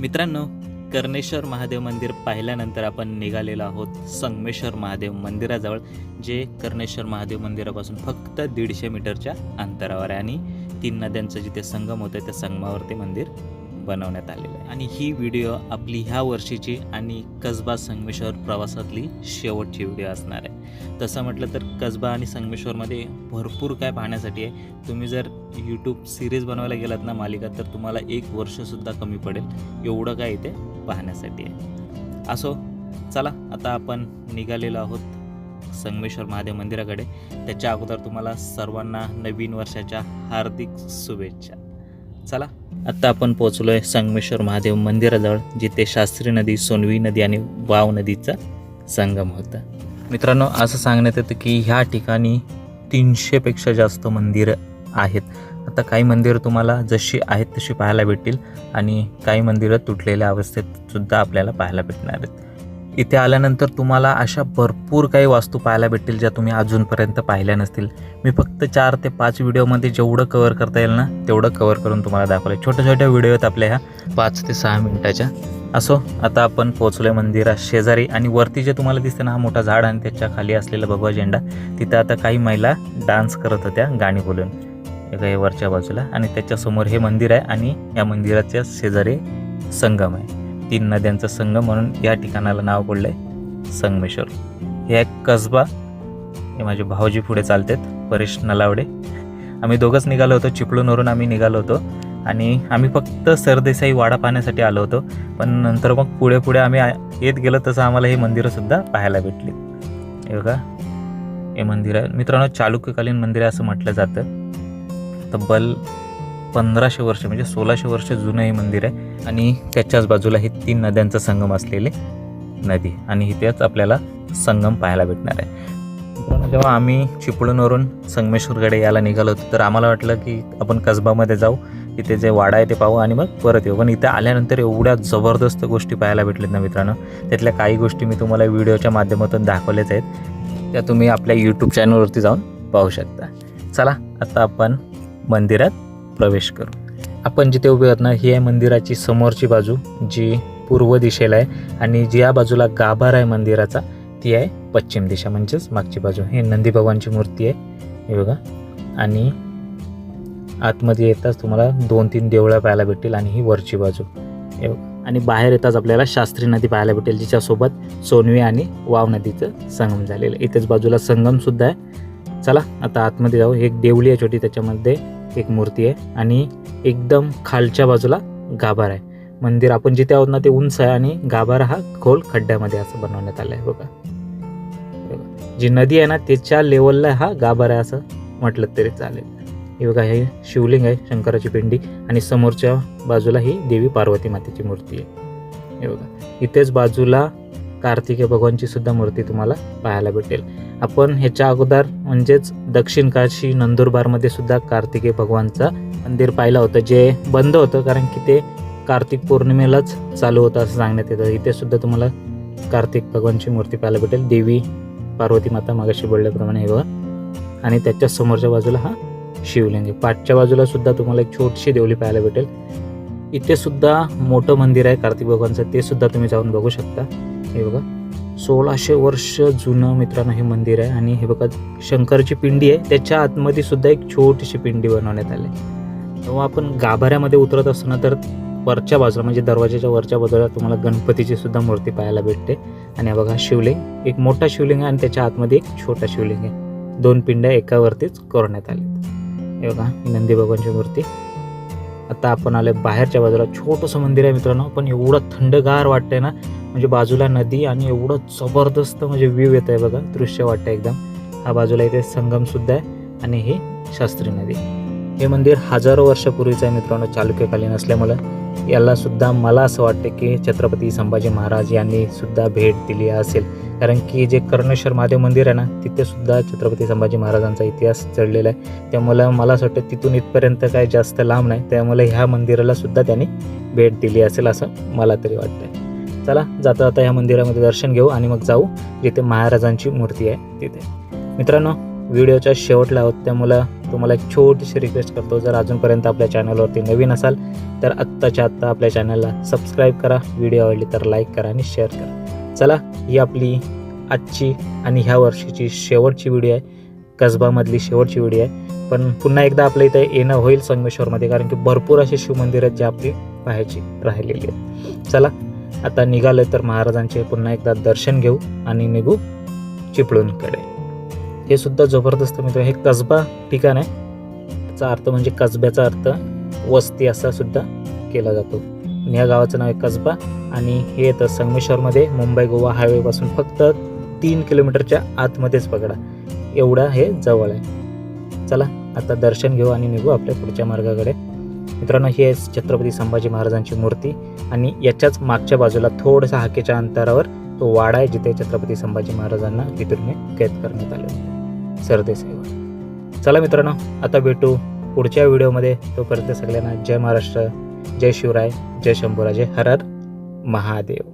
मित्रांनो, कर्णेश्वर महादेव मंदिर पाहिल्यानंतर आपण निघालेलो आहोत संगमेश्वर महादेव मंदिराजवळ, जे कर्णेश्वर महादेव मंदिरापासून फक्त 150 मीटरच्या अंतरावर आहे आणि 3 नद्यांचं जिथे संगम होतं त्या संगमावर ते मंदिर बनवण्यात आलेलं आहे. आणि ही व्हिडिओ आपली ह्या वर्षीची आणि कसबा संगमेश्वर प्रवासातली शेवटची व्हिडिओ असणार आहे. तसं म्हटलं तर कसबा आणि संगमेश्वरमध्ये भरपूर काय पाहण्यासाठी आहे. तुम्ही जर यूट्यूब सिरीज बनवायला गेलात ना, मालिका, तर तुम्हाला 1 वर्षसुद्धा कमी पडेल, एवढं काय इथे पाहण्यासाठी आहे. असो, चला आता आपण निघालेलो आहोत संगमेश्वर महादेव मंदिराकडे. त्याच्या अगोदर तुम्हाला सर्वांना नवीन वर्षाच्या हार्दिक शुभेच्छा. चला, आता आपण पोहोचलोय संगमेश्वर महादेव मंदिराजवळ, जिथे शास्त्री नदी, सोनवी नदी आणि वाव नदीचा संगम होता. मित्रांनो, असं सांगण्यात येतं की ह्या ठिकाणी 300पेक्षा जास्त मंदिरं आहेत. आता काही मंदिरं तुम्हाला जशी आहेत तशी पाहायला भेटतील आणि काही मंदिरं तुटलेल्या अवस्थेत सुद्धा आपल्याला पाहायला भेटणार आहेत. इथे आल्यानंतर तुम्हाला अशा भरपूर काही वास्तू पाहायला भेटतील ज्या तुम्ही अजूनपर्यंत पाहिल्या नसतील. मी फक्त 4 ते 5 व्हिडिओमध्ये जेवढं कव्हर करता येईल ना तेवढं कव्हर करून तुम्हाला दाखवलं. छोट्या छोट्या व्हिडिओ आहेत आपल्या ह्या 5 ते 6 मिनिटाच्या. असो, आता आपण पोहोचलोय मंदिरा शेजारी आणि वरती जे तुम्हाला दिसते ना, हा मोठा झाड आणि त्याच्या खाली असलेला भगवा झेंडा, तिथं आता काही महिला डान्स करत होत्या गाणी बोलून एका वरच्या बाजूला. आणि त्याच्यासमोर हे मंदिर आहे आणि या मंदिराच्या शेजारी संगम आहे, 3 नद्यांचा संगम, म्हणून या ठिकाणाला नाव पडलं आहे संगमेश्वर. हे एक कसबा. हे माझे भाऊजी पुढे चालतात, परेश नलावडे. आम्ही दोघंच निघालो होतो, चिपळूणवरून आम्ही निघालो होतो आणि आम्ही फक्त सरदेसाई वाडा पाहण्यासाठी आलो होतो. पण नंतर मग पुढे पुढे आम्ही येत गेलो तसं आम्हाला ही मंदिरंसुद्धा पाहायला भेटली. हे बघा, हे मंदिर आहे मित्रांनो, चालुक्यकालीन मंदिर आहे असं म्हटलं जातं. तब्बल 1500 वर्ष म्हणजे 1600 वर्ष जुनं हे मंदिर आहे आणि त्याच्याच बाजूला ही 3 नद्यांचा संगम असलेली नदी आणि इथेच आपल्याला संगम पाहायला भेटणार आहे. मित्रांनो, जेव्हा आम्ही चिपळूणवरून संगमेश्वरकडे यायला निघालो होतो तर आम्हाला वाटलं की आपण कसबामध्ये जाऊ, इथे जे वाडा आहे ते पाहू आणि मग परत येऊ. पण इथे आल्यानंतर एवढ्या जबरदस्त गोष्टी पाहायला भेटल्यात ना मित्रांनो, त्यातल्या काही गोष्टी मी तुम्हाला व्हिडिओच्या माध्यमातून दाखवल्याच आहेत, त्या तुम्ही आपल्या यूट्यूब चॅनलवरती जाऊन पाहू शकता. चला, आता आपण मंदिरात प्रवेश करू. आपण जिथे उभे आहोत ना, ही आहे मंदिराची समोरची बाजू, जी पूर्व दिशेला आहे, आणि जी या बाजूला गाभारा आहे मंदिराचा ती आहे पश्चिम दिशा, म्हणजेच मागची बाजू. हे नंदी भगवानची मूर्ती आहे, हे बघा. आणि आतमध्ये येताच तुम्हाला 2-3 देवळं पाहायला भेटतील आणि ही वरची बाजू, हे बघा. आणि बाहेर येताच आपल्याला शास्त्री नदी पाहायला भेटेल, जिच्यासोबत सोनवी आणि वाव नदीचं संगम झालेलं आहे. इथेच बाजूला संगमसुद्धा आहे. चला, आता आतमध्ये जाऊ. एक देवळी आहे छोटी, त्याच्यामध्ये एक मूर्ती आहे आणि एकदम खालच्या बाजूला गाभारा आहे. मंदिर आपण जिथे आहोत ना ते उंच आहे आणि गाभारा हा खोल खड्ड्यामध्ये असं बनवण्यात आलं आहे. बघा, जी नदी आहे ना त्याच्या लेवलला हा गाभारा आहे असं म्हटलं तरी चालेल. हे बघा, हे शिवलिंग आहे, शंकराची पिंडी, आणि समोरच्या बाजूला ही देवी पार्वती मातेची मूर्ती आहे. हे बघा, इथेच बाजूला कार्तिकेय भगवानची सुद्धा मूर्ती तुम्हाला पाहायला भेटेल. आपण ह्याच्या अगोदर म्हणजेच दक्षिण काशी नंदुरबारमध्ये सुद्धा कार्तिकेय भगवानचं मंदिर पाहिलं होतं, जे बंद होतं कारण की ते कार्तिक पौर्णिमेलाच चालू होतं असं सांगण्यात येतं. इथे सुद्धा तुम्हाला कार्तिक भगवानची मूर्ती पाहायला भेटेल, देवी पार्वती माता मागाशी बोलल्याप्रमाणे, हे बघा. आणि त्याच्या समोरच्या बाजूला हा शिवलिंग आहे. पाठच्या बाजूला सुद्धा तुम्हाला एक छोटीशी देवळी पाहायला भेटेल. इथे सुद्धा मोठं मंदिर आहे कार्तिक भगवानचं, ते सुद्धा तुम्ही जाऊन बघू शकता. हे बघा, 1600 वर्ष जुनं मित्रांनो हे मंदिर आहे. आणि हे बघा, शंकरची पिंडी आहे, त्याच्या आतमध्ये सुद्धा एक छोटीशी पिंडी बनवण्यात आली. तेव्हा आपण गाभाऱ्यामध्ये उतरत असताना तर वरच्या बाजूला म्हणजे दरवाजाच्या वरच्या बाजूला तुम्हाला गणपतीची सुद्धा मूर्ती पाहायला भेटते. आणि हे बघा, शिवलिंग, एक मोठा शिवलिंग आहे आणि त्याच्या आतमध्ये एक छोटा शिवलिंग आहे. 2 पिंड्या एकावरतीच करण्यात आल्या. हे बघा, नंदी भगवानची मूर्ती. आता आपण आले बाहेरच्या बाजूला, छोटंसं मंदिर आहे मित्रांनो, पण एवढं थंडगार वाटतंय ना, म्हणजे बाजूला नदी आणि एवढं जबरदस्त म्हणजे व्ह्यू येत आहे बघा, दृश्य वाटतं एकदम. हा बाजूला इथे संगमसुद्धा आहे आणि ही शास्त्री नदी. हे मंदिर हजारो वर्षापूर्वीचं आहे मित्रांनो, चालुक्यकालीन असल्यामुळं याला सुद्धा मला असं वाटतं की छत्रपती संभाजी महाराज यांनी सुद्धा भेट दिली असेल, कारण की जे कर्णेश्वर महादेव मंदिर आहे ना तिथे सुद्धा छत्रपती संभाजी महाराजांचा इतिहास जडलेला आहे. त्यामुळे मला असं वाटतं तिथून इथपर्यंत काय जास्त लांब नाही, त्यामुळे ह्या मंदिराला सुद्धा त्यांनी भेट दिली असेल असं मला तरी वाटतं. चला, जाता जाता ह्या मंदिरामध्ये दर्शन घेऊ आणि मग जाऊ जिथे महाराजांची मूर्ती आहे तिथे. मित्रांनो, व्हिडिओच्या शेवटला आहोत, त्यामुळं तुम्हाला एक छोटीशी रिक्वेस्ट करतो, जर अजूनपर्यंत आपल्या चॅनलवरती नवीन असाल तर आत्ताच्या आत्ता आपल्या चॅनलला सबस्क्राईब करा, व्हिडिओ आवडली तर लाईक करा आणि शेअर करा. चला, ही आपली आजची आणि ह्या वर्षीची शेवटची व्हिडिओ आहे, कसबामधली शेवटची व्हिडिओ आहे. पण पुन्हा एकदा आपल्या इथे येणं होईल संगमेश्वरमध्ये, कारण की भरपूर असे शिवमंदिर आहेत जे आपली पाहायची राहिलेली आहेत. चला आता निघालोय तर महाराजांचे पुन्हा एकदा दर्शन घेऊ आणि निघू चिपळूणकडे. हे सुद्धा जबरदस्त मित्र, हे कसबा ठिकाण आहे. त्याचा अर्थ म्हणजे कसब्याचा अर्थ वस्ती असा सुद्धा केला जातो. या गावाचं नाव आहे कसबा आणि हे येतं संगमेश्वरमध्ये मुंबई गोवा हायवेपासून फक्त 3 किलोमीटरच्या आतमध्येच पकडा, एवढा हे जवळ आहे. चला आता दर्शन घेऊ आणि निघू आपल्या पुढच्या मार्गाकडे. मित्रांनो, ही आहे छत्रपती संभाजी महाराजांची मूर्ती आणि याच्याच मागच्या बाजूला थोडंसं हाकेच्या अंतरावर तो वाडा आहे जिथे छत्रपती संभाजी महाराजांना तिथून कैद करण्यात आले होते सरदेसाईवर. चला मित्रांनो, आता भेटू पुढच्या व्हिडिओमध्ये. तोपर्यंत सगळ्यांना जय महाराष्ट्र, जय शिवराय, जय शंभूराजे, हर हर महादेव.